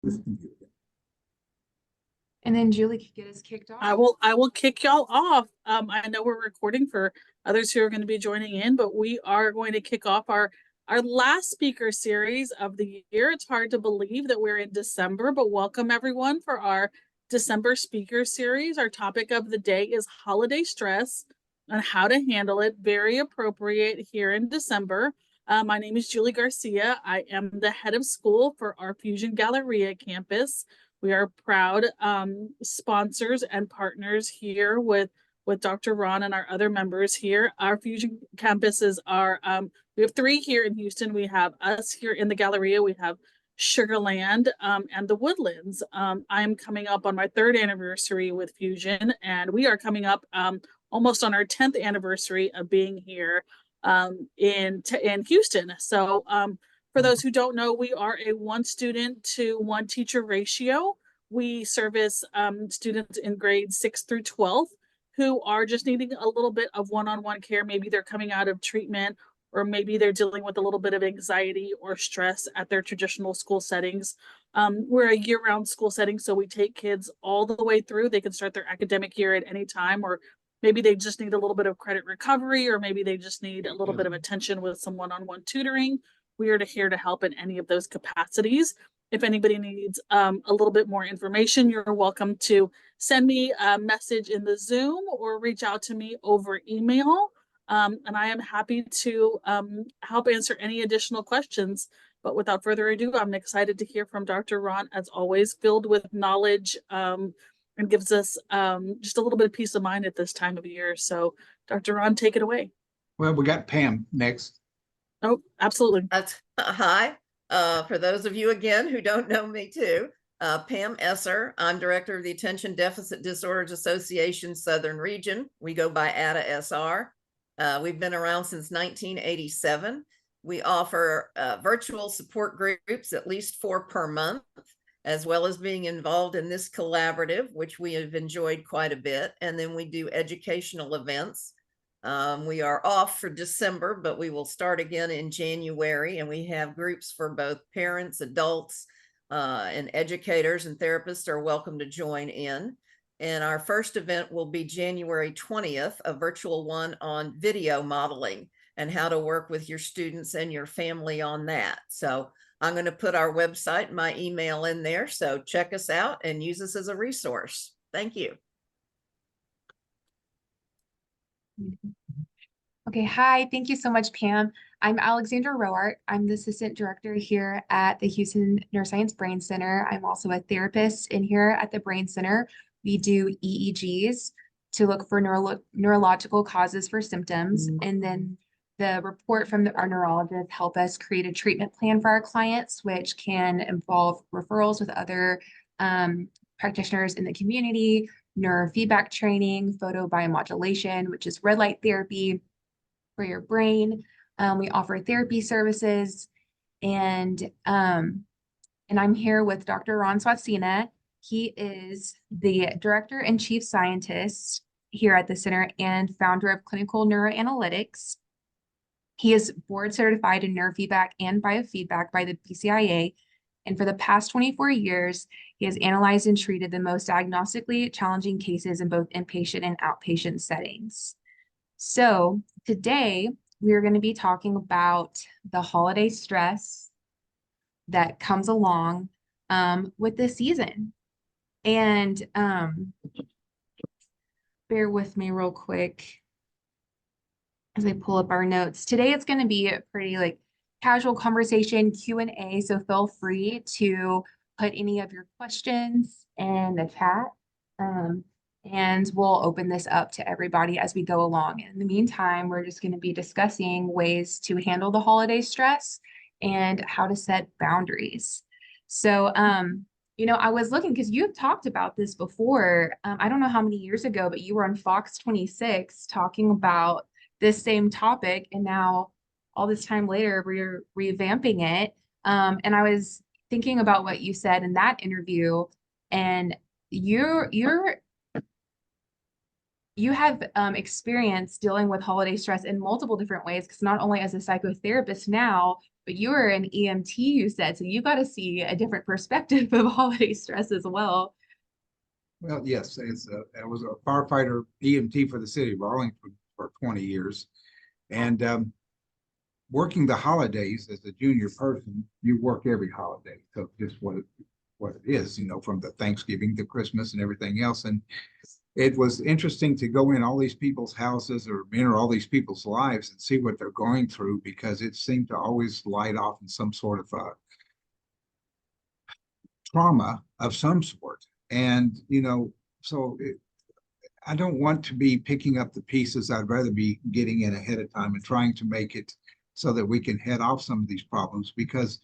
And then Julie could get us kicked off. I will kick y'all off. I know we're recording for others who are going to be joining in, but we are going to kick off our last speaker series of the year. It's hard to believe that we're in December, but welcome everyone for our December speaker series. Our topic of the day is holiday stress and how to handle it. Very appropriate here in December. My name is Julie Garcia. I am the head of school for our Fusion Galleria campus. We are proud sponsors and partners here with Dr. Ron and our other members here. Our Fusion campuses are, we have 3 here in Houston. We have us here in the Galleria. We have Sugarland and the Woodlands. I am coming up on my 3rd anniversary with Fusion, and we are coming up almost on our 10th anniversary of being here in Houston. So for those who don't know, we are a 1 student to 1 teacher ratio. We service students in grades 6 through 12 who are just needing a little bit of one-on-one care. Maybe they're coming out of treatment, or maybe they're dealing with a little bit of anxiety or stress at their traditional school settings. We're a year-round school setting, so we take kids all the way through. They can start their academic year at any time, or maybe they just need a little bit of credit recovery, or maybe they just need a little bit of attention with some one-on-one tutoring. We are here to help in any of those capacities. If anybody needs a little bit more information, you're welcome to send me a message in the Zoom or reach out to me over email. And I am happy to help answer any additional questions. But without further ado, I'm excited to hear from Dr. Ron, as always, filled with knowledge and gives us just a little bit of peace of mind at this time of year. So Dr. Ron, take it away. Well, we got Pam next. Oh, absolutely. Hi. For those of you, again, who don't know me too, Pam Esser. I'm director of the Attention Deficit Disorders Association Southern Region. We go by ADA-SR. We've been around since 1987. We offer virtual support groups, at least 4 per month, as well as being involved in this collaborative, which we have enjoyed quite a bit. And then we do educational events. We are off for December, but we will start again in January, and we have groups for both parents, adults, and educators, and therapists are welcome to join in. And our first event will be January 20th, a virtual one on video modeling and how to work with your students and your family on that. So I'm going to put our website, my email in there. So check us out and use us as a resource. Thank you. Okay, hi, thank you so much, Pam. I'm Alexandra Roark. I'm the assistant director here at the Houston Neuroscience Brain Center. I'm also a therapist in here at the Brain Center. We do EEGs to look for neurological causes for symptoms. And then the report from our neurologists help us create a treatment plan for our clients, which can involve referrals with other practitioners in the community, neurofeedback training, photobiomodulation, which is red light therapy for your brain. We offer therapy services, and I'm here with Dr. Ron Swatzyna. He is the director and chief scientist here at the center and founder of Clinical Neuroanalytics. He is board certified in neurofeedback and biofeedback by the BCIA. And for the past 24 years, he has analyzed and treated the most diagnostically challenging cases in both inpatient and outpatient settings. So today we are going to be talking about the holiday stress that comes along with this season. And bear with me real quick as I pull up our notes. Today it's going to be a pretty casual conversation, Q&A, so feel free to put any of your questions in the chat. And we'll open this up to everybody as we go along. In the meantime, we're just going to be discussing ways to handle the holiday stress and how to set boundaries. So, I was looking because you've talked about this before. I don't know how many years ago, but you were on Fox 26 talking about this same topic. And now all this time later, we're revamping it. And I was thinking about what you said in that interview, and you're you have experience dealing with holiday stress in multiple different ways, because not only as a psychotherapist now, but you were an EMT, you said, so you got to see a different perspective of holiday stress as well. Well, yes, I was a firefighter EMT for the city of Arlington for 20 years. And working the holidays as a junior person, you work every holiday. So just what it is, you know, from the Thanksgiving to Christmas and everything else. And it was interesting to go in all these people's houses or enter all these people's lives and see what they're going through, because it seemed to always light off in some sort of trauma of some sort. And, you know, so I don't want to be picking up the pieces. I'd rather be getting in ahead of time and trying to make it so that we can head off some of these problems, because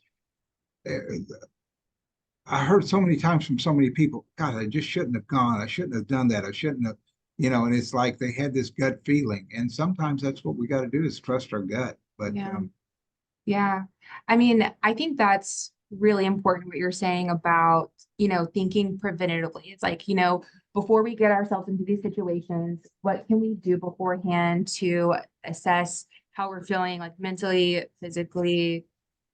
I heard so many times from so many people, God, I just shouldn't have gone. I shouldn't have done that. I shouldn't have, you know, and it's like they had this gut feeling. And sometimes that's what we got to do, is trust our gut. But Yeah. Yeah. I mean, I think that's really important what you're saying about, you know, thinking preventatively. It's like, you know, before we get ourselves into these situations, what can we do beforehand to assess how we're feeling, like mentally, physically,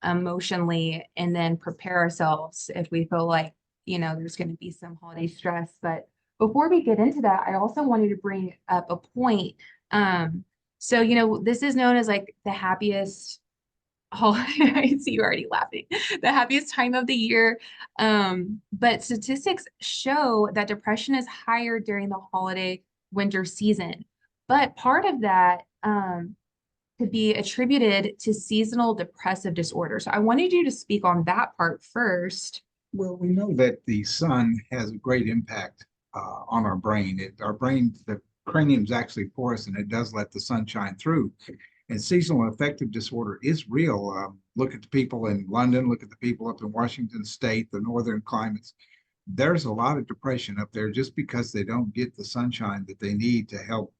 emotionally, and then prepare ourselves if we feel like, you know, there's going to be some holiday stress. But before we get into that, I also wanted to bring up a point. So, you know, this is known as like the happiest I see you already laughing. The happiest time of the year. But statistics show that depression is higher during the holiday winter season. But part of that could be attributed to seasonal depressive disorder. So I wanted you to speak on that part first. well, we know that the sun has a great impact on our brain. Our brain, the cranium is actually porous, and it does let the sun shine through. And seasonal affective disorder is real. Look at the people in London, look at the people up in Washington State, the northern climates. There's a lot of depression up there just because they don't get the sunshine that they need to help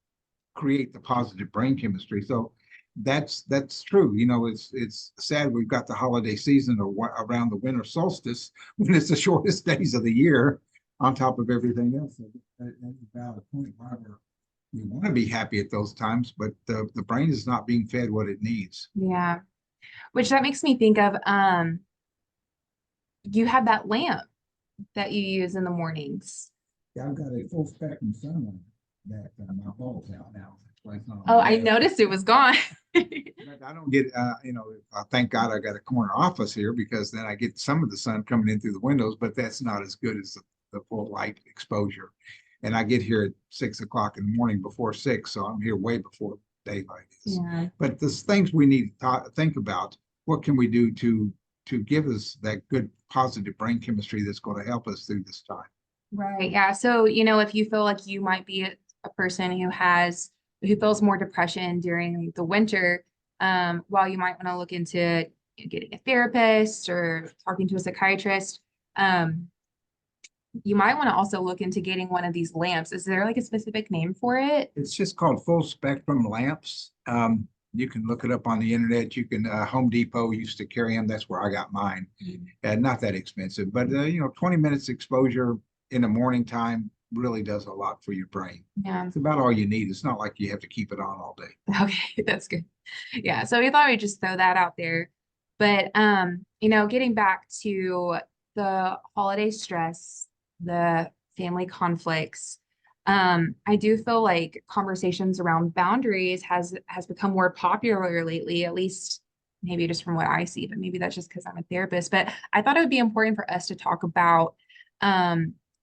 create the positive brain chemistry. So that's true. You know, it's sad we've got the holiday season or around the winter solstice when it's the shortest days of the year on top of everything else. So that's a valid point. Why we want to be happy at those times, but the brain is not being fed what it needs. Yeah. Which that makes me think of you have that lamp that you use in the mornings. Yeah, I've got a full spectrum sunlight that my bulb's out now. Oh, I noticed it was gone. But I don't get, you know, thank God I got a corner office here, because then I get some of the sun coming in through the windows, but that's not as good as the full light exposure. And I get here at 6 o'clock in the morning before 6, so I'm here way before daylight is. Yeah. But there's things we need to think about. What can we do to give us that good positive brain chemistry that's going to help us through this time? Right. Yeah. So, you know, if you feel like you might be a person who feels more depression during the winter, while you might want to look into getting a therapist or talking to a psychiatrist, you might want to also look into getting one of these lamps. Is there like a specific name for it? It's just called full spectrum lamps. You can look it up on the internet. You can, Home Depot used to carry them. That's where I got mine. Not that expensive, but you know, 20 minutes exposure in the morning time really does a lot for your brain. Yeah. It's about all you need. It's not like you have to keep it on all day. Okay, that's good. Yeah. So we thought we'd just throw that out there. But you know, getting back to the holiday stress, the family conflicts, I do feel like conversations around boundaries has become more popular lately, at least maybe just from what I see, but maybe that's just because I'm a therapist. But I thought it would be important for us to talk about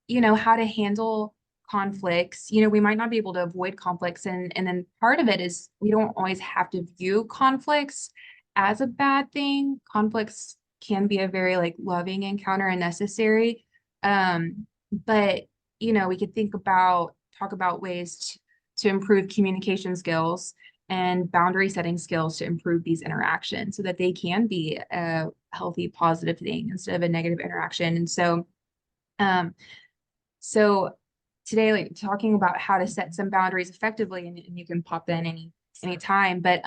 you know, how to handle conflicts. You know, we might not be able to avoid conflicts, and then part of it is we don't always have to view conflicts as a bad thing. Conflicts can be a very like loving encounter and necessary. But you know, we could talk about ways to improve communication skills and boundary setting skills to improve these interactions so that they can be a healthy, positive thing instead of a negative interaction. And so today, like talking about how to set some boundaries effectively, and you can pop in any time, but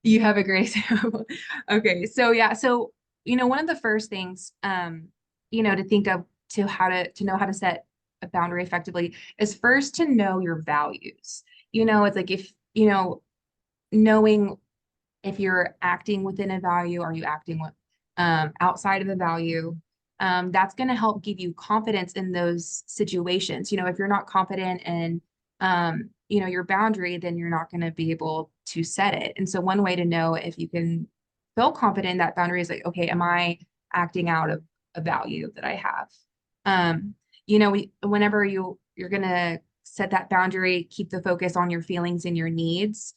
you have a great example. Okay, so yeah, so you know, one of the first things you know, to think of to know how to set a boundary effectively is first to know your values. It's like if, knowing if you're acting within a value, are you acting with outside of a value? That's going to help give you confidence in those situations. If you're not confident in your boundary, then you're not going to be able to set it. And so one way to know if you can feel confident in that boundary is like, okay, am I acting out of a value that I have? Whenever you're going to set that boundary, keep the focus on your feelings and your needs.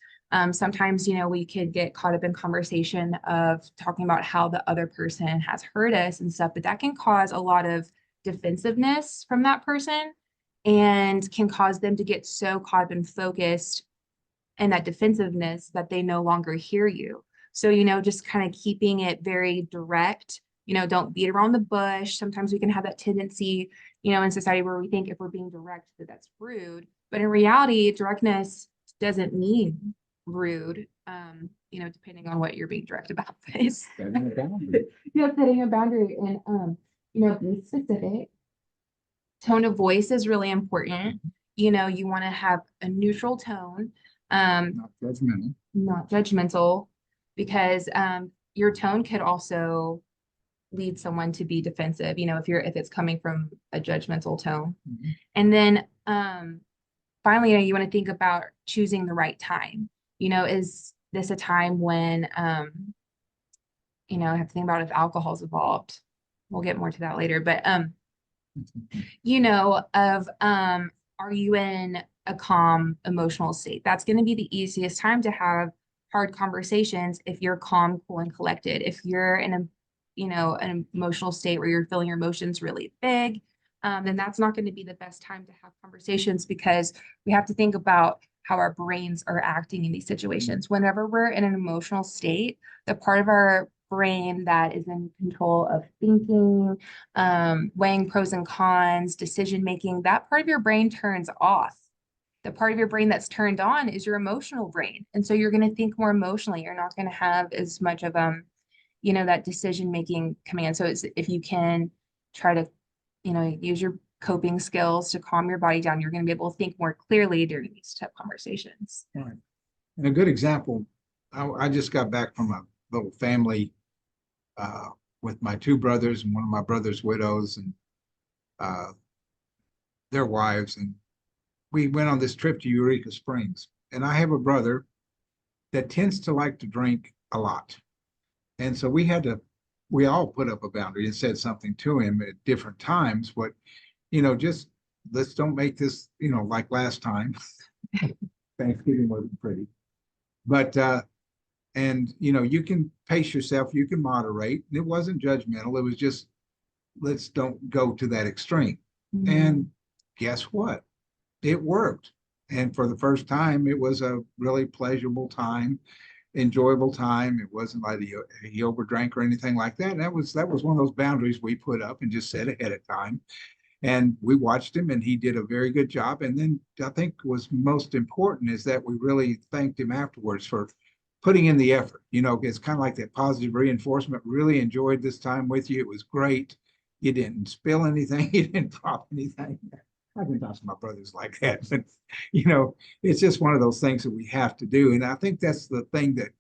Sometimes, we could get caught up in conversation of talking about how the other person has hurt us and stuff, but that can cause a lot of defensiveness from that person and can cause them to get so caught up and focused in that defensiveness that they no longer hear you. So, just kind of keeping it very direct, don't beat around the bush. Sometimes we can have that tendency, in society where we think if we're being direct, that's rude. But in reality, directness doesn't mean rude, depending on what you're being direct about. Setting a boundary. Setting a boundary and, be specific. Tone of voice is really important. You want to have a neutral tone, Not judgmental. not judgmental, because your tone could also lead someone to be defensive, if it's coming from a judgmental tone. Mhm. And then finally, you want to think about choosing the right time. Is this a time when I have to think about if alcohol is involved. We'll get more to that later, but are you in a calm emotional state? That's going to be the easiest time to have hard conversations if you're calm, cool, and collected. If you're in an emotional state where you're feeling your emotions really big, then that's not going to be the best time to have conversations, because we have to think about how our brains are acting in these situations. Whenever we're in an emotional state, the part of our brain that is in control of thinking, weighing pros and cons, decision making, that part of your brain turns off. The part of your brain that's turned on is your emotional brain. And so you're going to think more emotionally. You're not going to have as much of that decision making command. So if you can try to use your coping skills to calm your body down, you're going to be able to think more clearly during these tough conversations. Right. And a good example, I just got back from a little family with my two brothers and one of my brother's widows and their wives. And we went on this trip to Eureka Springs. And I have a brother that tends to like to drink a lot. And so we all put up a boundary and said something to him at different times, but, just let's don't make this, like last time. Thanksgiving wasn't pretty, but, you can pace yourself, you can moderate. It wasn't judgmental. It was just, let's don't go to that extreme. Mm-hmm. And guess what? It worked. And for the first time, it was a really pleasurable time, enjoyable time. It wasn't like he overdrank or anything like that. And that was one of those boundaries we put up and just set ahead of time. And we watched him and he did a very good job. And then I think was most important is that we really thanked him afterwards for putting in the effort. It's kind of like that positive reinforcement. Really enjoyed this time with you. It was great. You didn't spill anything. You didn't drop anything. I've been talking to my brothers like that, but it's just one of those things that we have to do. And I think that's the thing, that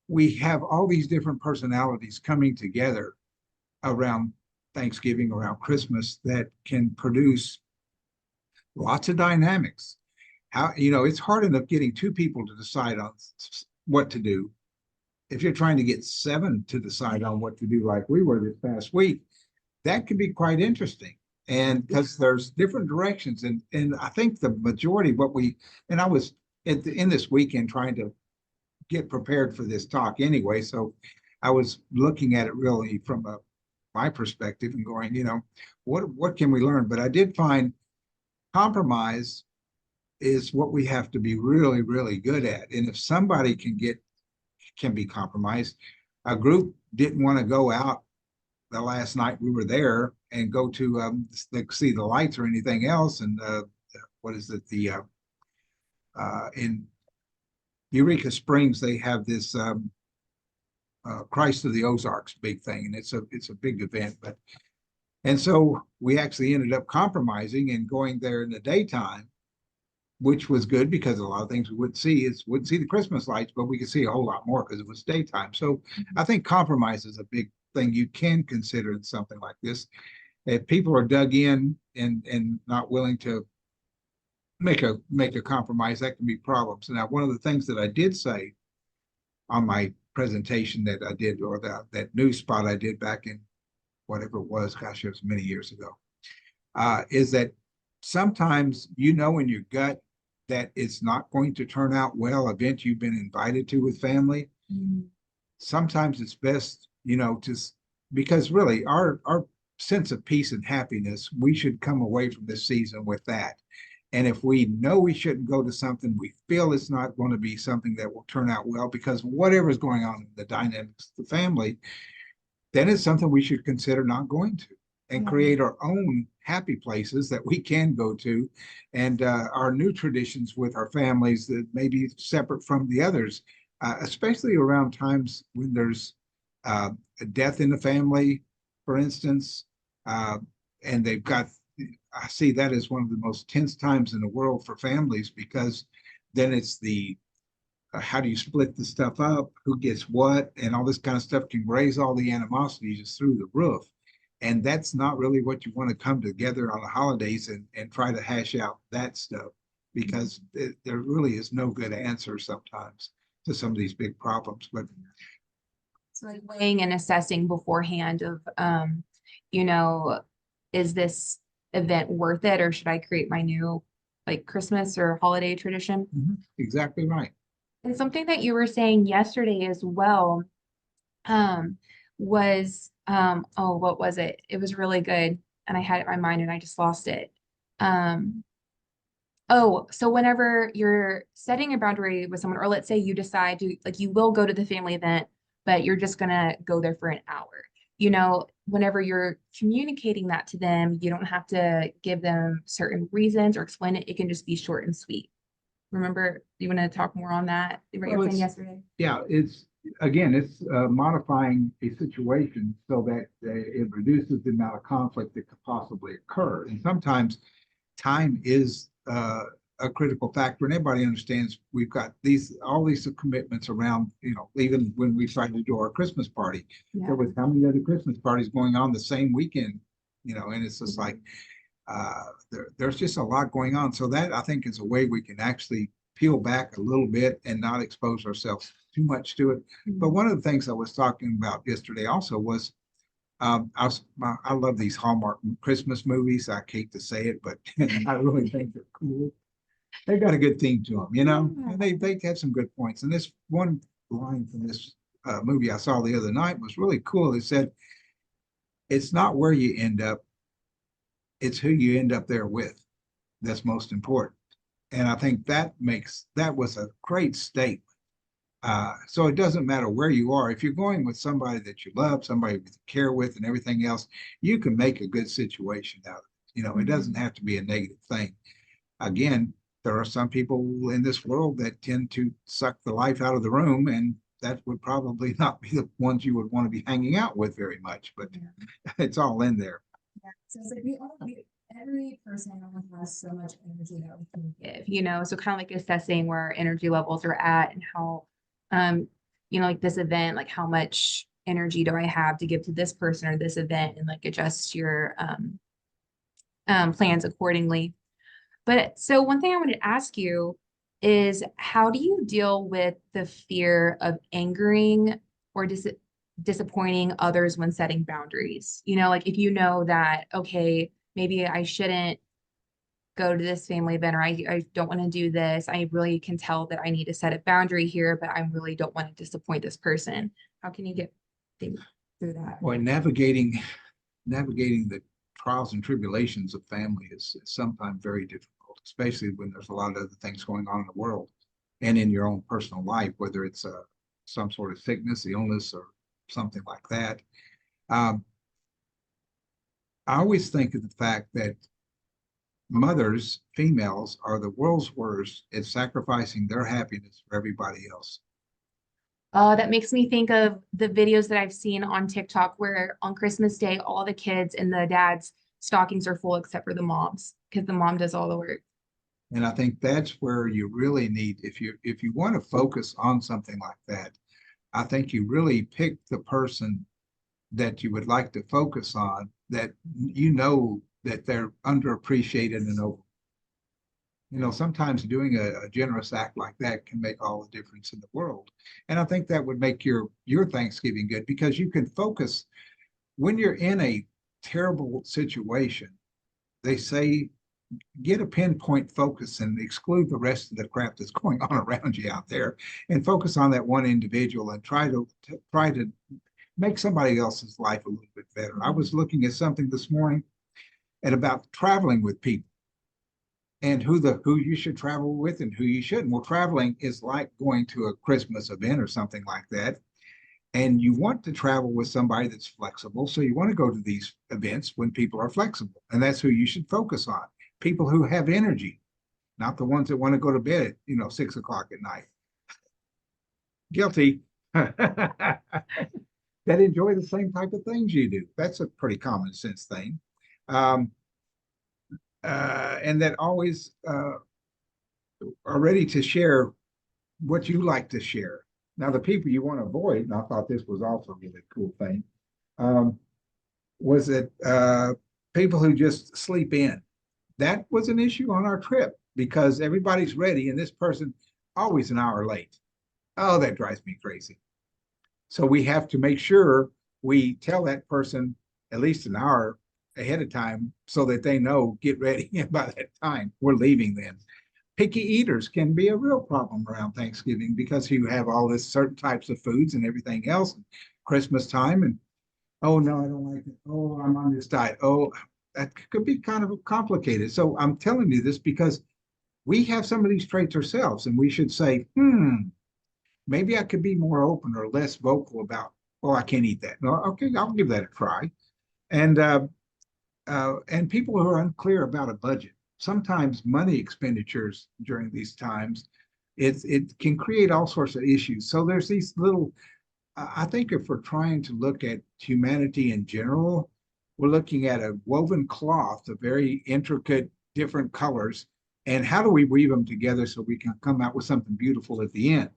we have all these different personalities coming together around Thanksgiving, around Christmas, that can produce lots of dynamics. It's hard enough getting two people to decide on what to do. If you're trying to get 7 to decide on what to do, like we were this past week, that could be quite interesting. And because there's different directions, and I think the majority of I was in this weekend trying to get prepared for this talk anyway, so I was looking at it really from my perspective and going, what can we learn? But I did find compromise is what we have to be really, really good at. And if somebody can be compromised, a group didn't want to go out the last night we were there and go to see the lights or anything else. And what is it? In Eureka Springs, they have this Christ of the Ozarks big thing, and it's a big event. And so we actually ended up compromising and going there in the daytime, which was good because a lot of things we wouldn't see the Christmas lights, but we could see a whole lot more because it was daytime. So I think compromise is a big thing you can consider in something like this. If people are dug in and not willing to make a compromise, that can be problems. Now, one of the things that I did say on my presentation that I did, or that news spot I did back in whatever it was, gosh, it was many years ago, is that sometimes you know in your gut that it's not going to turn out well, event you've been invited to with family. Sometimes it's best, just because really our sense of peace and happiness, we should come away from this season with that. And if we know we shouldn't go to something, we feel it's not going to be something that will turn out well because whatever's going on in the dynamics of the family, then it's something we should consider not going to and create our own happy places that we can go to, and our new traditions with our families that may be separate from the others, especially around times when there's a death in the family, for instance, and they've got, I see that as one of the most tense times in the world for families, because then it's the how do you split the stuff up, who gets what, and all this kind of stuff can raise all the animosity just through the roof. And that's not really what you want to come together on the holidays and try to hash out that stuff, because there really is no good answer sometimes to some of these big problems. But so like weighing and assessing beforehand of, is this event worth it, or should I create my new like Christmas or holiday tradition? exactly right. And something that you were saying yesterday as well, was, oh, what was it? It was really good. And I had it in my mind and I just lost it. Oh, so whenever you're setting a boundary with someone, or let's say you decide to, like, you will go to the family event, but you're just gonna go there for an hour. Whenever you're communicating that to them, you don't have to give them certain reasons or explain it. It can just be short and sweet. Remember, you want to talk more on that? What you were saying yesterday? Yeah, it's modifying a situation so that it reduces the amount of conflict that could possibly occur. And sometimes time is a critical factor, and everybody understands we've got all these commitments around, even when we tried to do our Christmas party, there was how many other Christmas parties going on the same weekend, and it's just like there's just a lot going on. So that, I think, is a way we can actually peel back a little bit and not expose ourselves too much to it. But one of the things I was talking about yesterday also was I love these Hallmark Christmas movies. I hate to say it, but I really think they're cool. They've got a good theme to them, and they have some good points. And this one line from this movie I saw the other night was really cool. It said, "It's not where you end up, it's who you end up there with that's most important." And I think that was a great statement. So it doesn't matter where you are. If you're going with somebody that you love, somebody you care with, and everything else, you can make a good situation out of it. It doesn't have to be a negative thing. Again, there are some people in this world that tend to suck the life out of the room, and that would probably not be the ones you would want to be hanging out with very much, but it's all in there. Yeah. So it's like every person only has so much energy that we can give, so kind of like assessing where our energy levels are at and how, like this event, like how much energy do I have to give to this person or this event, and like adjust your plans accordingly. But so one thing I wanted to ask you is, how do you deal with the fear of angering or disappointing others when setting boundaries? Like if you know that, okay, maybe I shouldn't go to this family event, or I don't want to do this. I really can tell that I need to set a boundary here, but I really don't want to disappoint this person. How can you get things through that? Boy, navigating the trials and tribulations of family is sometimes very difficult, especially when there's a lot of other things going on in the world and in your own personal life, whether it's some sort of sickness, illness, or something like that. I always think of the fact that mothers, females, are the world's worst at sacrificing their happiness for everybody else. That makes me think of the videos that I've seen on TikTok where on Christmas Day, all the kids and the dads stockings are full except for the mom's because the mom does all the work. And I think that's where you really need, if you want to focus on something like that, I think you really pick the person that you would like to focus on, that you know that they're underappreciated and over. You know, sometimes doing a generous act like that can make all the difference in the world. And I think that would make your Thanksgiving good, because you can focus when you're in a terrible situation. They say get a pinpoint focus and exclude the rest of the crap that's going on around you out there, and focus on that one individual and try to make somebody else's life a little bit better. I was looking at something this morning and about traveling with people and who you should travel with and who you shouldn't. Well, traveling is like going to a Christmas event or something like that. And you want to travel with somebody that's flexible. So you want to go to these events when people are flexible. And that's who you should focus on. People who have energy, not the ones that want to go to bed at 6 o'clock at night. Guilty. That enjoy the same type of things you do. That's a pretty common sense thing. And that always are ready to share what you like to share. Now, the people you want to avoid, and I thought this was also a really cool thing, was that people who just sleep in. That was an issue on our trip because everybody's ready and this person always an hour late. Oh, that drives me crazy. So we have to make sure we tell that person at least an hour ahead of time so that they know, get ready, and by that time we're leaving then. Picky eaters can be a real problem around Thanksgiving because you have all this certain types of foods and everything else, and Christmas time, and oh no, I don't like it. Oh, I'm on this diet. Oh, that could be kind of complicated. So I'm telling you this because we have some of these traits ourselves, and we should say, maybe I could be more open or less vocal about, oh, I can't eat that. No, okay, I'll give that a try. And people who are unclear about a budget, sometimes money expenditures during these times, it can create all sorts of issues. So there's these little, I think if we're trying to look at humanity in general, we're looking at a woven cloth of very intricate, different colors. And how do we weave them together so we can come out with something beautiful at the end,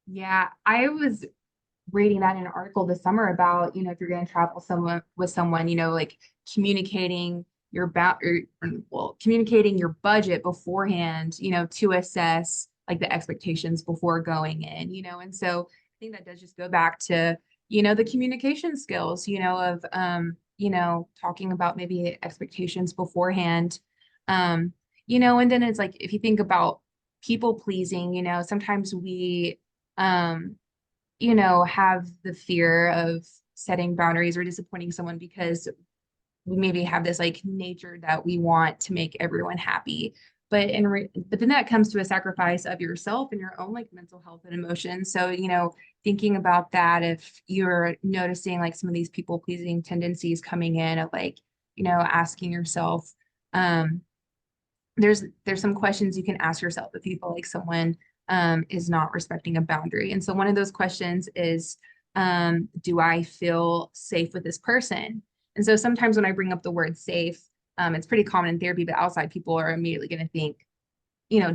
Yeah, I was reading that in an article this summer about, if you're going to travel with someone, like communicating communicating your budget beforehand, to assess like the expectations before going in, and so I think that does just go back to, the communication skills, of, talking about maybe expectations beforehand, and then it's like, if you think about people pleasing, sometimes we, have the fear of setting boundaries or disappointing someone because we maybe have this like nature that we want to make everyone happy. But but then that comes to a sacrifice of yourself and your own like mental health and emotions. So, thinking about that, if you're noticing like some of these people pleasing tendencies coming in of like, asking yourself, there's some questions you can ask yourself if you feel like someone is not respecting a boundary. And so one of those questions is, do I feel safe with this person? And so sometimes when I bring up the word safe, it's pretty common in therapy, but outside people are immediately going to think,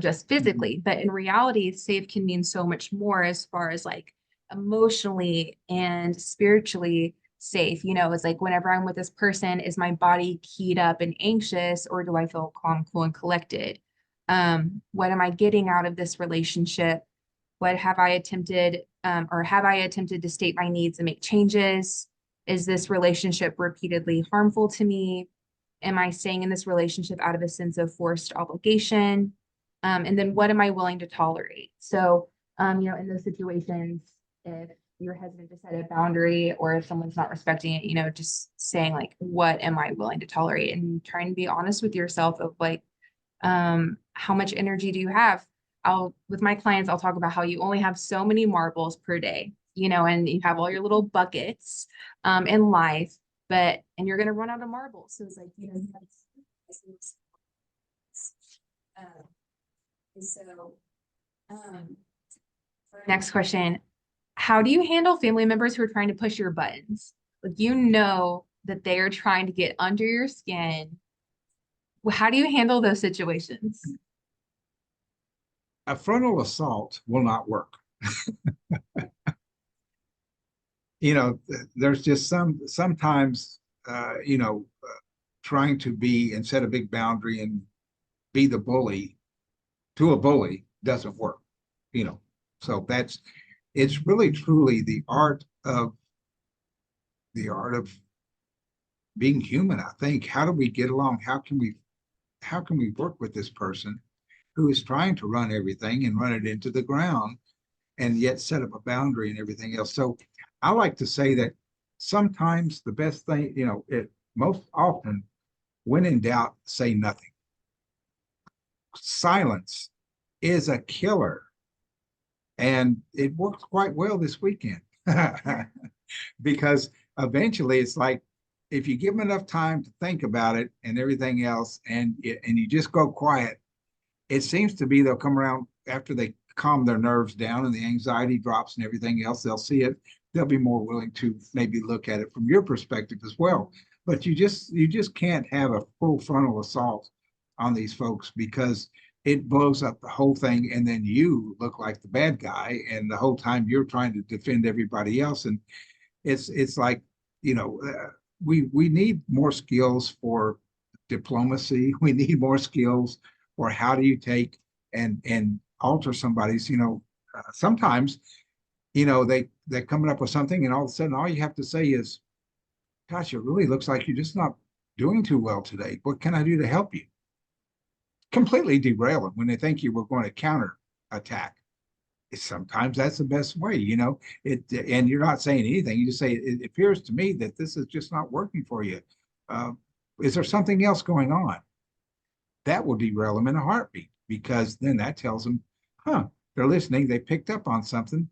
just physically. But in reality, safe can mean so much more as far as like emotionally and spiritually safe. It's like whenever I'm with this person, is my body keyed up and anxious, or do I feel calm, cool, and collected? What am I getting out of this relationship? What have I attempted, or have I attempted to state my needs and make changes? Is this relationship repeatedly harmful to me? Am I staying in this relationship out of a sense of forced obligation? And then what am I willing to tolerate? So, in those situations, if you're hesitant to set a boundary or if someone's not respecting it, just saying like, what am I willing to tolerate? And trying to be honest with yourself of like, how much energy do you have? With my clients, I'll talk about how you only have so many marbles per day, and you have all your little buckets in life, and you're going to run out of marbles. So it's like, you have and so next question, how do you handle family members who are trying to push your buttons? Like, that they are trying to get under your skin. How do you handle those situations? A frontal assault will not work. You know, there's just sometimes, trying to be and set a big boundary and be the bully to a bully doesn't work, So it's really truly the art of being human, I think. How do we get along? How can we work with this person who is trying to run everything and run it into the ground and yet set up a boundary and everything else? So I like to say that sometimes the best thing, most often, when in doubt, say nothing. Silence is a killer. And it worked quite well this weekend because eventually it's like, if you give them enough time to think about it and everything else, and you just go quiet, it seems to be they'll come around after they calm their nerves down and the anxiety drops and everything else. They'll see it. They'll be more willing to maybe look at it from your perspective as well. But you just can't have a full frontal assault on these folks, because it blows up the whole thing, and then you look like the bad guy, and the whole time you're trying to defend everybody else. And it's like, we need more skills for diplomacy. We need more skills for how do you take and alter somebody's, sometimes, they're coming up with something, and all of a sudden all you have to say is, gosh, it really looks like you're just not doing too well today. What can I do to help you? Completely derail them when they think you were going to counter attack. Sometimes that's the best way, and you're not saying anything. You just say, it appears to me that this is just not working for you. Is there something else going on? That will derail them in a heartbeat, because then that tells them, they're listening. They picked up on something.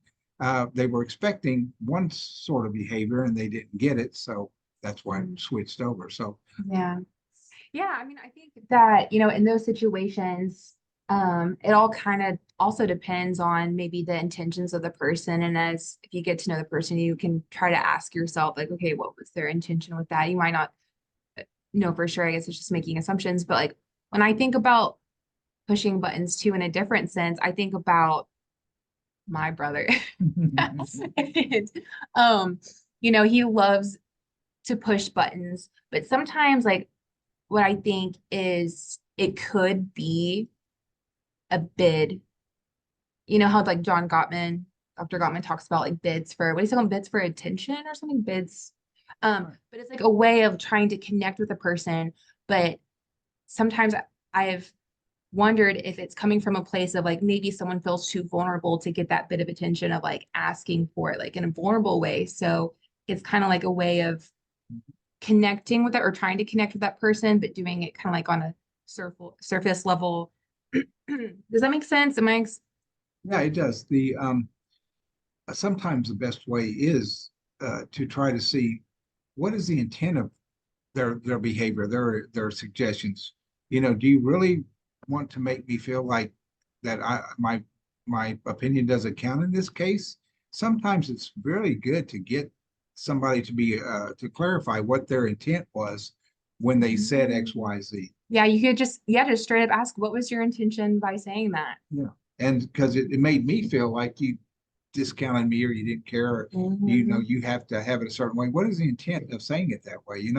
They were expecting one sort of behavior and they didn't get it. So that's why it switched over. So Yeah. Yeah, I mean, I think that, in those situations, it all kind of also depends on maybe the intentions of the person. And if you get to know the person, you can try to ask yourself, like, okay, what was their intention with that? You might not know for sure. I guess it's just making assumptions. But like, when I think about pushing buttons too, in a different sense, I think about my brother. And, he loves to push buttons, but sometimes, like, what I think is it could be a bid. You know how like Dr. Gottman talks about like bids for, what do you call them, bids for attention or something, bids. But it's like a way of trying to connect with a person. But sometimes I've wondered if it's coming from a place of like, maybe someone feels too vulnerable to get that bit of attention of like asking for it like in a vulnerable way. So it's kind of like a way of connecting with it, or trying to connect with that person, but doing it kind of like on a surface level. Does that make sense? Yeah, it does. Sometimes the best way is to try to see what is the intent of their behavior, their suggestions. Do you really want to make me feel like that my opinion doesn't count in this case? Sometimes it's really good to get somebody to be to clarify what their intent was when they said X, Y, Z. Yeah, you could just straight up ask, what was your intention by saying that? Yeah, and because it made me feel like you discounted me, or you didn't care, or, you have to have it a certain way. What is the intent of saying it that way?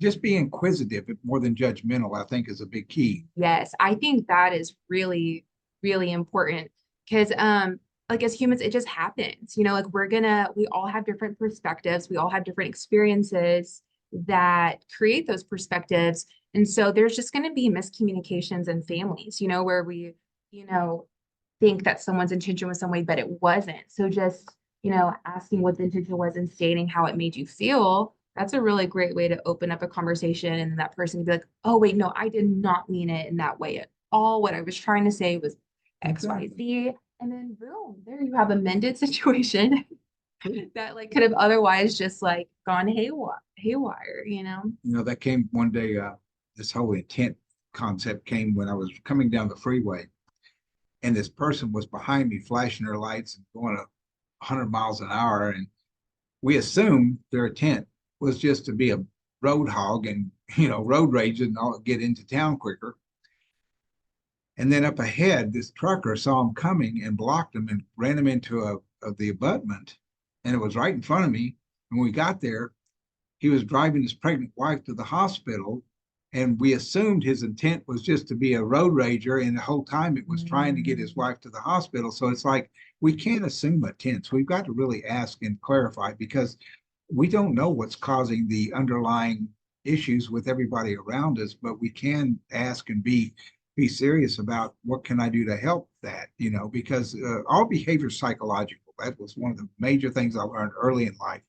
Just be inquisitive more than judgmental, I think, is a big key. Yes, I think that is really, really important, because like as humans, it just happens, like we all have different perspectives. We all have different experiences that create those perspectives. And so there's just going to be miscommunications in families, where we, think that someone's intention was some way, but it wasn't. So just, asking what the intention was and stating how it made you feel, that's a really great way to open up a conversation. And then that person can be like, oh, wait, no, I did not mean it in that way at all. What I was trying to say was X, Y, Z. And then boom, there you have a mended situation that like could have otherwise just like gone haywire. That came one day, this whole intent concept came when I was coming down the freeway, and this person was behind me flashing their lights and going 100 miles an hour. And we assumed their intent was just to be a road hog and, road rage and all get into town quicker. And then up ahead, this trucker saw him coming and blocked him and ran him into the abutment. And it was right in front of me. And when we got there, he was driving his pregnant wife to the hospital. And we assumed his intent was just to be a road rager. And the whole time it was trying to get his wife to the hospital. So it's like, we can't assume intents. We've got to really ask and clarify, because we don't know what's causing the underlying issues with everybody around us, but we can ask and be serious about what can I do to help that, because all behavior is psychological. That was one of the major things I learned early in life.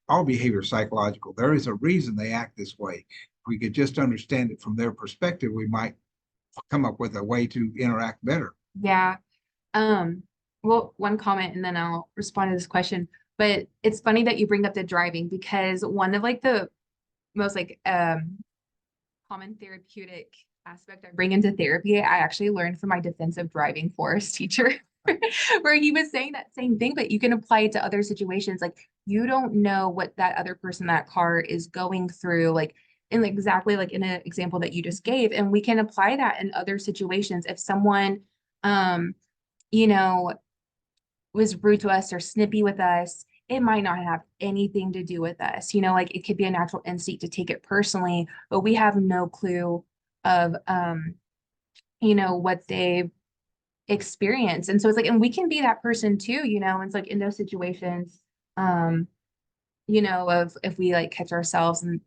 All behavior is psychological. There is a reason they act this way. If we could just understand it from their perspective, we might come up with a way to interact better. Yeah. Well, one comment and then I'll respond to this question. But it's funny that you bring up the driving, because one of like the most common therapeutic aspect I bring into therapy, I actually learned from my defensive driving course teacher, where he was saying that same thing, but you can apply it to other situations. Like, you don't know what that other person in that car is going through, like in exactly like in an example that you just gave. And we can apply that in other situations. If someone, you know, was rude to us or snippy with us, it might not have anything to do with us. Like it could be a natural instinct to take it personally, but we have no clue of what they've experienced. And so it's like, and we can be that person too, and it's like in those situations, of if we like catch ourselves and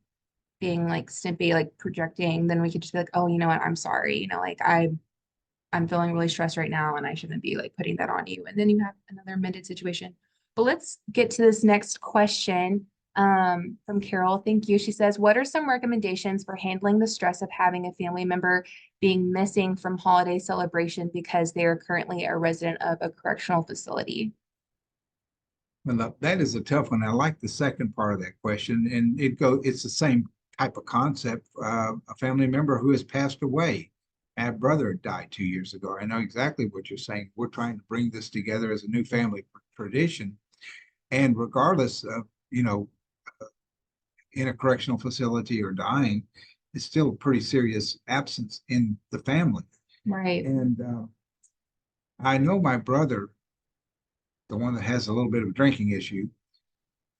being like snippy, like projecting, then we could just be like, oh, you know what, I'm sorry, like I'm feeling really stressed right now and I shouldn't be like putting that on you. And then you have another mended situation. But let's get to this next question from Carol. Thank you. She says, what are some recommendations for handling the stress of having a family member being missing from holiday celebration because they are currently a resident of a correctional facility? Well, that is a tough one. I like the second part of that question, and it's the same type of concept. A family member who has passed away. My brother died 2 years ago. I know exactly what you're saying. We're trying to bring this together as a new family tradition. And regardless of, in a correctional facility or dying, it's still a pretty serious absence in the family. Right. And I know my brother, the one that has a little bit of a drinking issue,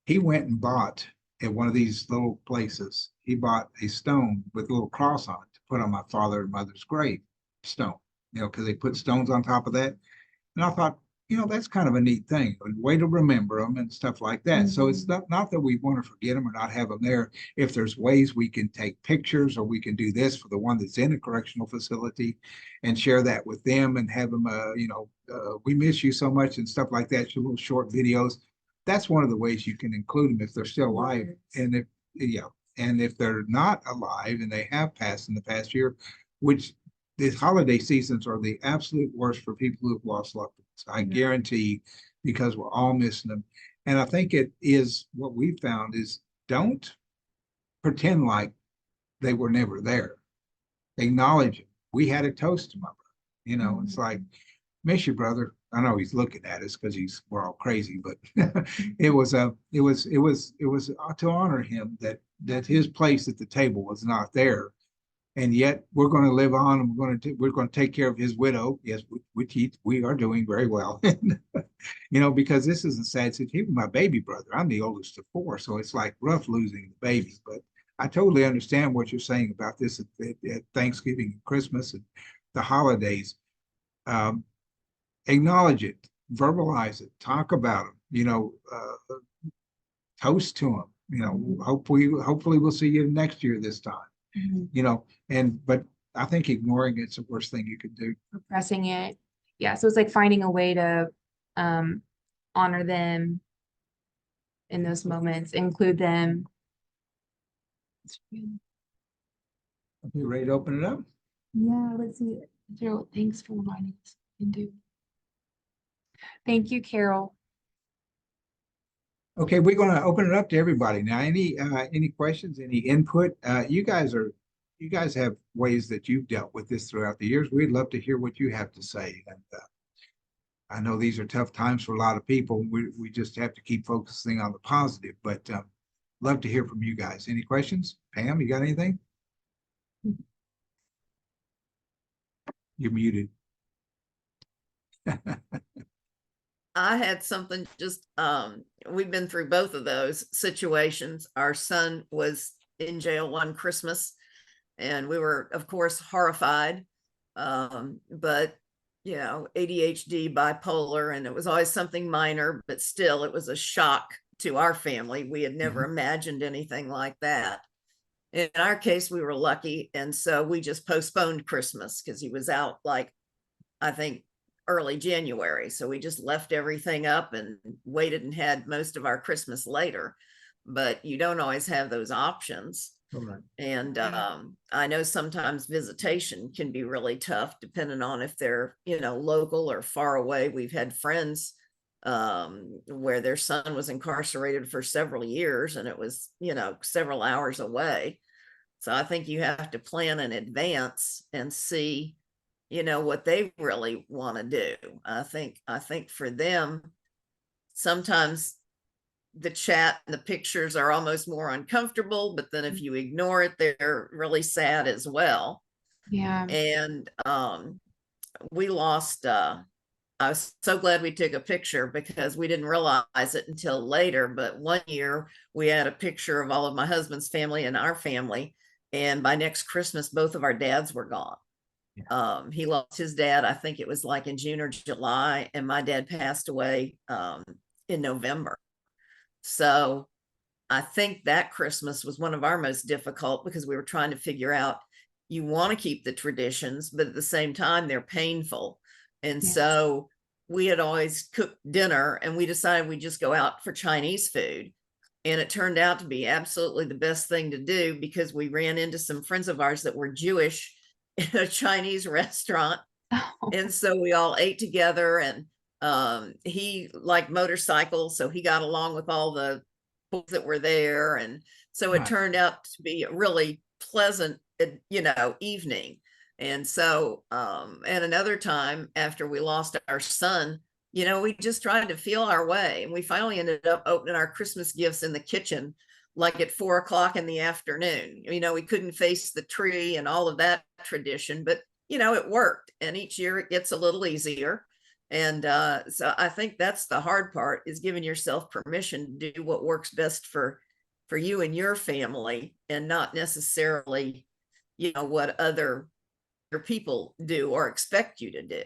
he went and bought at one of these little places, he bought a stone with a little cross on it to put on my father and mother's grave stone, because they put stones on top of that. And I thought, that's kind of a neat thing, a way to remember them and stuff like that. Mm-hmm. So it's not that we want to forget them or not have them there. If there's ways we can take pictures, or we can do this for the one that's in a correctional facility and share that with them and have them, we miss you so much and stuff like that, little short videos. That's one of the ways you can include them if they're still alive. And if they're not alive and they have passed in the past year, which the holiday seasons are the absolute worst for people who've lost loved ones. I guarantee, because we're all missing them. And I think it is what we found is, don't pretend like they were never there. Acknowledge it. We had a toast to my brother. It's like, miss you, brother. I know he's looking at us because we're all crazy, but it was to honor him that his place at the table was not there. And yet we're going to live on, and we're going to take care of his widow. Yes, we are doing very well, because this is a sad situation. My baby brother, I'm the oldest of four, so it's like rough losing the baby. But I totally understand what you're saying about this at Thanksgiving and Christmas and the holidays. Acknowledge it, verbalize it, talk about them. Toast to them. Hopefully we'll see you next year this time. Mm-hmm. But I think ignoring it's the worst thing you could do. Repressing it. Yeah. So it's like finding a way to honor them in those moments, include them. Are you ready to open it up? Yeah, let's see. Gerald, thanks for reminding us. Thank you, Carol. Okay, we're going to open it up to everybody now. Any questions, any input? You guys have ways that you've dealt with this throughout the years. We'd love to hear what you have to say. And I know these are tough times for a lot of people. We just have to keep focusing on the positive. But love to hear from you guys. Any questions? Pam, you got anything? You're muted. I had something just, we've been through both of those situations. Our son was in jail one Christmas and we were, of course, horrified. But you know, ADHD, bipolar, and it was always something minor, but still it was a shock to our family. We had never imagined anything like that. In our case, we were lucky. And so we just postponed Christmas because he was out like, I think, early January. So we just left everything up and waited and had most of our Christmas later. But you don't always have those options. Right. And I know sometimes visitation can be really tough depending on if they're, you know, local or far away. We've had friends where their son was incarcerated for several years and it was, you know, several hours away. So I think you have to plan in advance and see, you know, what they really want to do. I think for them, sometimes the chat and the pictures are almost more uncomfortable, but then if you ignore it, they're really sad as well. Yeah. And we lost, I was so glad we took a picture because we didn't realize it until later. But one year we had a picture of all of my husband's family and our family. And by next Christmas, both of our dads were gone. He lost his dad, I think it was like in June or July, and my dad passed away in November. So I think that Christmas was one of our most difficult because we were trying to figure out, you want to keep the traditions, but at the same time, they're painful. And Yes. so we had always cooked dinner and we decided we'd just go out for Chinese food. And it turned out to be absolutely the best thing to do because we ran into some friends of ours that were Jewish in a Chinese restaurant. Oh, And so we all ate together and he liked motorcycles, so he got along with all the folks that were there. And so it Right. turned out to be a really pleasant, you know, evening. And so, and another time after we lost our son, you know, we just tried to feel our way. And we finally ended up opening our Christmas gifts in the kitchen, like at 4 o'clock in the afternoon. You know, we couldn't face the tree and all of that tradition, but, you know, it worked. And each year it gets a little easier. And so I think that's the hard part, is giving yourself permission to do what works best for you and your family, and not necessarily, you know, what other people do or expect you to do.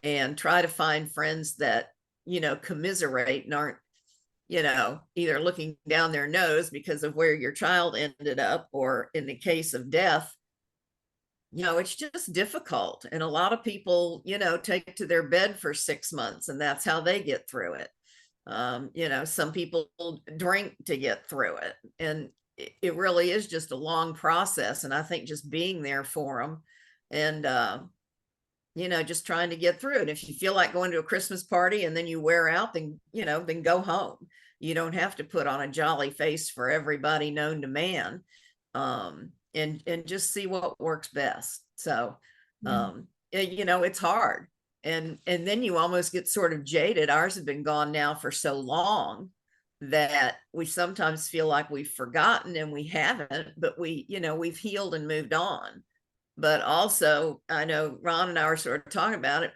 And try to find friends that, you know, commiserate and aren't, you know, either looking down their nose because of where your child ended up, or in the case of death, you know, it's just difficult. And a lot of people, you know, take to their bed for 6 months and that's how they get through it. You know, some people drink to get through it. And it really is just a long process. And I think just being there for them and, you know, just trying to get through it. If you feel like going to a Christmas party and then you wear out, then, you know, then go home. You don't have to put on a jolly face for everybody known to man. And just see what works best. So, you know, it's hard. And then you almost get sort of jaded. Ours have been gone now for so long that we sometimes feel like we've forgotten, and we haven't, but we, you know, we've healed and moved on. But also, I know Ron and I were sort of talking about it.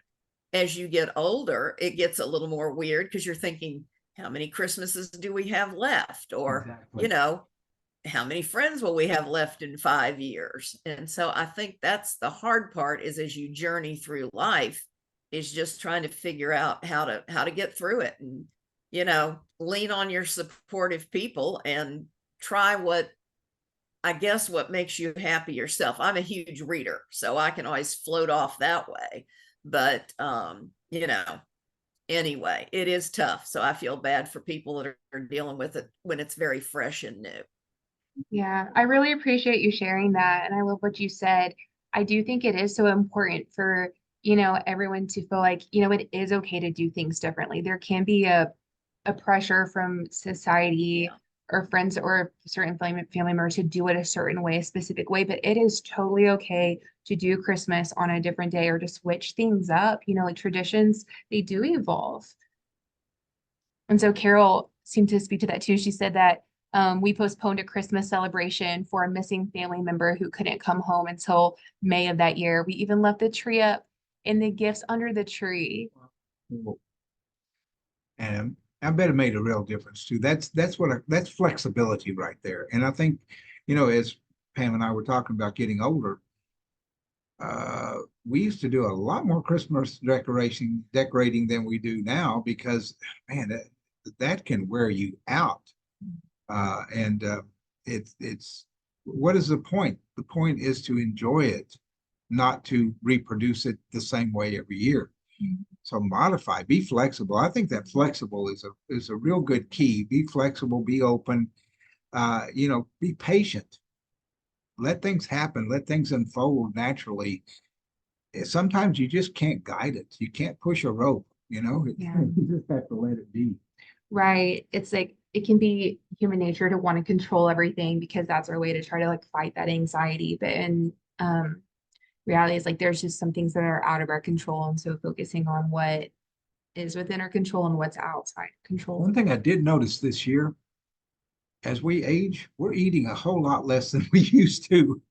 As you get older, it gets a little more weird because you're thinking, how many Christmases do we have left? Or, Exactly. you know, how many friends will we have left in 5 years? And so I think that's the hard part, is as you journey through life, is just trying to figure out how to get through it, and, you know, lean on your supportive people and try what makes you happy yourself. I'm a huge reader, so I can always float off that way. But, you know, anyway, it is tough. So I feel bad for people that are dealing with it when it's very fresh and new. yeah, I really appreciate you sharing that. And I love what you said. I do think it is so important for, you know, everyone to feel like, you know, it is okay to do things differently. There can be a pressure from society Yeah. or friends or certain family members to do it a certain way, a specific way, but it is totally okay to do Christmas on a different day or to switch things up. You know, like traditions, they do evolve. And so Carol seemed to speak to that too. She said that We postponed a Christmas celebration for a missing family member who couldn't come home until May of that year. We even left the tree up and the gifts under the tree. And I bet it made a real difference too. That's flexibility right there. And I think, as Pam and I were talking about getting older, we used to do a lot more Christmas decorating than we do now because, man, that can wear you out. And it's what is the point? The point is to enjoy it, not to reproduce it the same way every year. So modify, be flexible. I think that flexible is a real good key. Be flexible, be open, be patient. Let things happen, let things unfold naturally. Sometimes you just can't guide it. You can't push a rope, Yeah. You just have to let it be. Right. It's like it can be human nature to want to control everything because that's our way to try to like fight that anxiety. But in reality, it's like there's just some things that are out of our control. And so focusing on what is within our control and what's outside control. One thing I did notice this year, as we age, we're eating a whole lot less than we used to.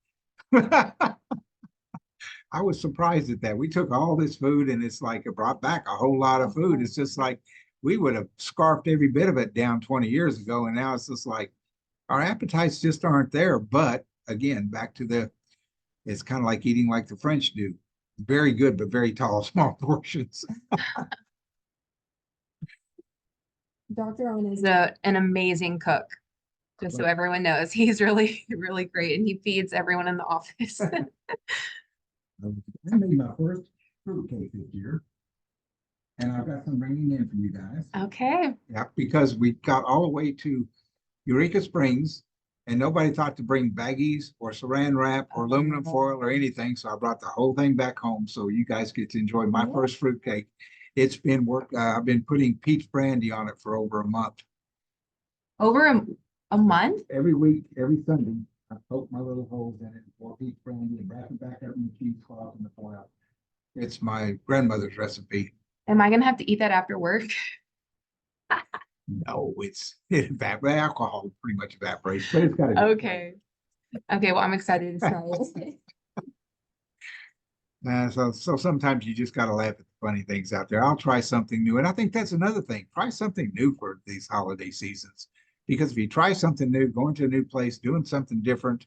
I was surprised at that. We took all this food and it's like it brought back a whole lot of food. It's just like we would have scarfed every bit of it down 20 years ago. And now it's just like our appetites just aren't there. But again, back to it's kind of like eating like the French do. Very good, but very tall, small portions. Dr. Owen is an amazing cook. Just so everyone knows, he's really, really great and he feeds everyone in the office. I made my first fruitcake this year. And I've got some bringing in for you guys. Okay. Yeah, because we got all the way to Eureka Springs and nobody thought to bring baggies or saran wrap or aluminum foil or anything. So I brought the whole thing back home so you guys get to enjoy my first fruitcake. It's been I've been putting peach brandy on it for over a month. Over a month? Every week, every Sunday, I poke my little holes in it, pour peach brandy and wrap it back up in the cheesecloth and the foil. It's my grandmother's recipe. Am I gonna have to eat that after work? No, the alcohol pretty much evaporates, but it's got Okay. Okay, well, I'm excited to try it. So sometimes you just got to laugh at the funny things out there. I'll try something new. And I think that's another thing. Try something new for these holiday seasons. Because if you try something new, going to a new place, doing something different,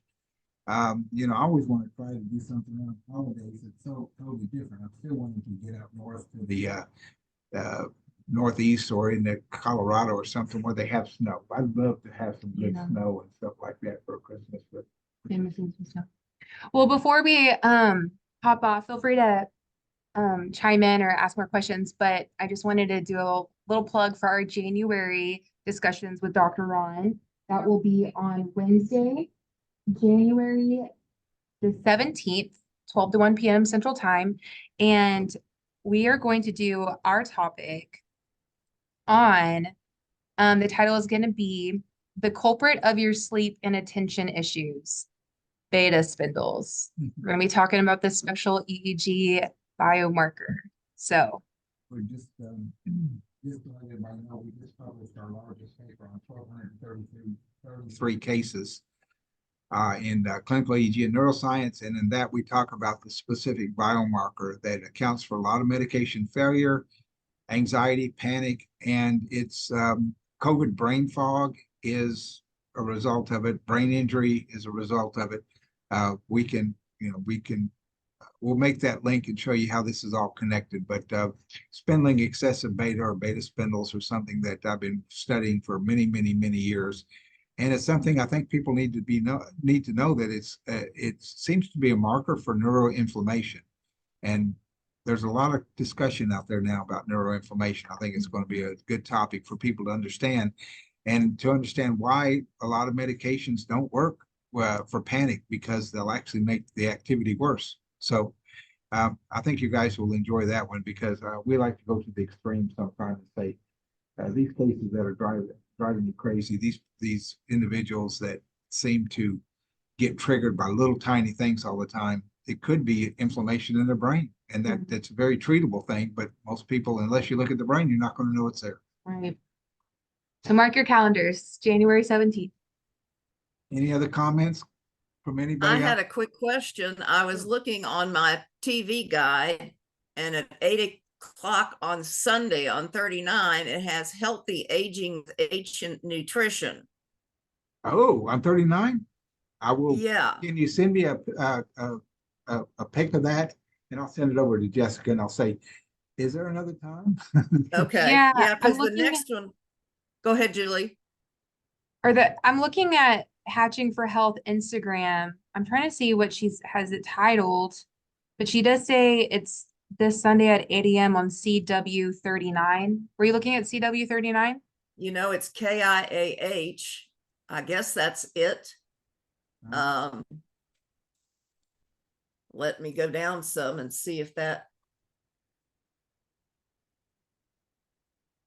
I always want to try to do something on holidays that's so totally different. I'm still wanting to get up north to the Northeast or in the Colorado or something where they have snow. I'd love to have some good snow and stuff like that for Christmas. But missing some stuff. Well, before we hop off, feel free to chime in or ask more questions, but I just wanted to do a little plug for our January discussions with Dr. Ron. That will be on Wednesday, January the 17th, 12 to 1 p.m. Central Time. And we are going to do our topic on, the title is going to be The Culprit of Your Sleep and Attention Issues, Beta Spindles. We're going to be talking about the special EEG biomarker. So we're just to let everybody know, we just published our largest paper on 1,233 cases in clinical EEG and neuroscience. And in that, we talk about the specific biomarker that accounts for a lot of medication failure, anxiety, panic, and it's COVID brain fog is a result of it. Brain injury is a result of it. We'll make that link and show you how this is all connected. But spindling excessive beta or beta spindles are something that I've been studying for many, many, many years. And it's something I think people need to know that it seems to be a marker for neuroinflammation. And there's a lot of discussion out there now about neuroinflammation. I think it's going to be a good topic for people to understand and to understand why a lot of medications don't work for panic, because they'll actually make the activity worse. So I think you guys will enjoy that one, because we like to go to the extreme sometimes and say these cases that are driving you crazy, these individuals that seem to get triggered by little tiny things all the time, it could be inflammation in their brain, and that's a very treatable thing. But most people, unless you look at the brain, you're not going to know it's there. Right. So mark your calendars, January 17th. Any other comments from I anybody had else? a quick question. I was looking on my TV guide, and at 8 o'clock on Sunday on 39, it has healthy aging with ancient nutrition. Oh, I'm 39. I will. Yeah. Can you send me a pic of that, and I'll send it over to Jessica, and I'll say, is there another time? Okay. Yeah, Yeah, because I'm the looking next one. Go ahead, Julie. I'm looking at Hatching for Health Instagram. I'm trying to see what has it titled, but she does say it's this Sunday at 8 a.m. on CW 39. Were you looking at CW 39? You know, it's KIAH. I guess that's it. Let me go down some and see if that.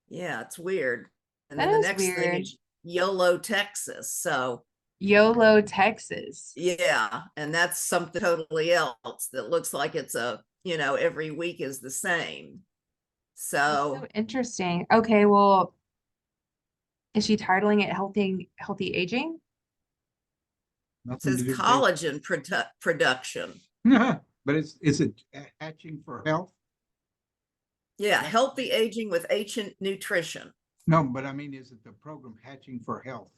Yeah, it's weird. And That then the is next thing weird. is YOLO, Texas. So YOLO, Texas. yeah, and that's something totally else that looks like it's every week is the same. That's So so interesting. Okay, well, is she titling it Healthy Aging? it Nothing says to do with collagen production. it. But is it Hatching for Health? Yeah, healthy aging with ancient nutrition. No, but I mean, is it the program Hatching for Health?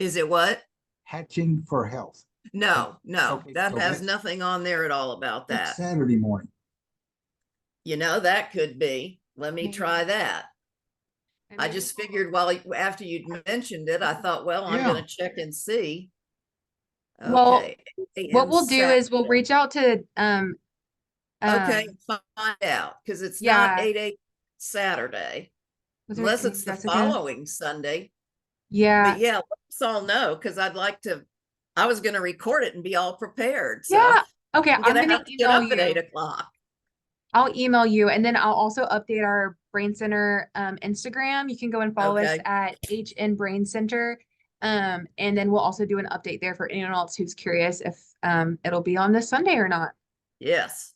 Is it what? Hatching for Health. No, Okay, that so has that's nothing on there at all about that. Saturday morning. That could be. Let me try that. And I maybe just figured after you'd mentioned it, I thought, well, I'm Yeah. going to check and see. Well, Okay. what we'll do is we'll reach out to Okay, find out because it's yeah. not 8 Saturday, Was unless her it's the Jessica? following Sunday. Yeah. But yeah, let us all know because I was going to record it and be all prepared. So Yeah. Okay, I'm I'm going to gonna have to get email up at you. 8 o'clock. I'll email you, and then I'll also update our Brain Center Instagram. You can go and follow us Okay. at HN Brain Center. And then we'll also do an update there for anyone else who's curious if it'll be on this Sunday or not. Yes.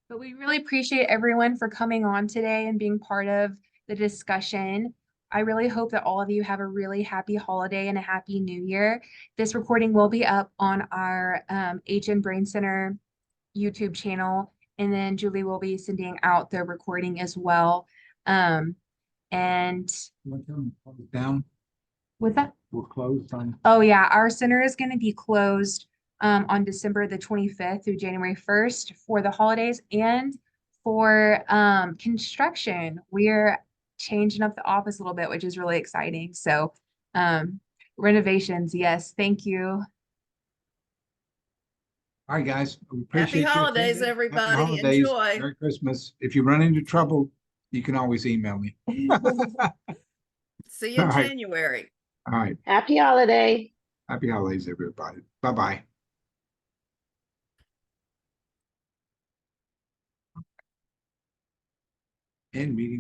But we really appreciate everyone for coming on today and being part of the discussion. I really hope that all of you have a really happy holiday and a happy new year. This recording will be up on our HN Brain Center YouTube channel. And then Julie will be sending out the recording as well. And Down. with that, We're closed on. oh yeah, our center is going to be closed on December the 25th through January 1st for the holidays and for construction. We're changing up the office a little bit, which is really exciting. So renovations, yes, thank you. All right, guys. We Happy appreciate you holidays, attending. everybody. Happy holidays. Enjoy. Merry Christmas. If you run into trouble, you can always email me. See you in All right. January. All right. Happy holiday. Happy holidays, everybody. Bye-bye. End meeting.